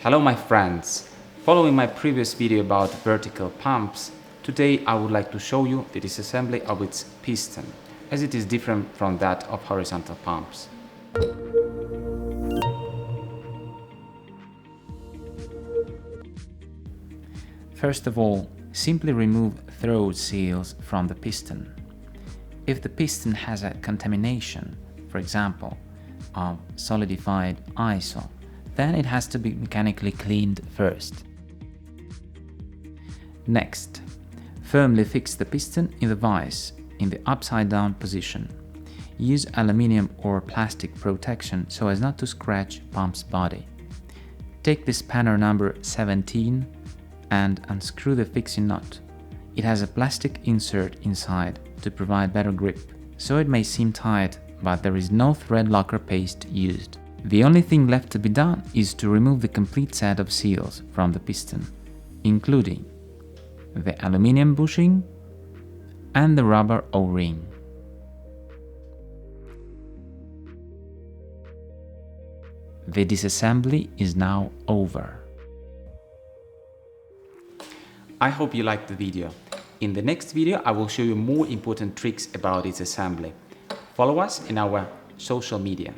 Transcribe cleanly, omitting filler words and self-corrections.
Hello my friends! Following my previous video about vertical pumps, today I would like to show you the disassembly of its piston, as it is different from that of horizontal pumps. First of all, simply remove throat seals from the piston. If the piston has a contamination, for example, of solidified ISO, then it has to be mechanically cleaned first. Next, firmly fix the piston in the vise in the upside down position. Use aluminium or plastic protection so as not to scratch pump's body. Take the spanner number 17 and unscrew the fixing nut. It has a plastic insert inside to provide better grip, so it may seem tight, but there is no thread locker paste used. The only thing left to be done is to remove the complete set of seals from the piston, including the aluminium bushing and the rubber O-ring. The disassembly is now over. I hope you liked the video. In the next video I will show you more important tricks about its assembly. Follow us in our social media.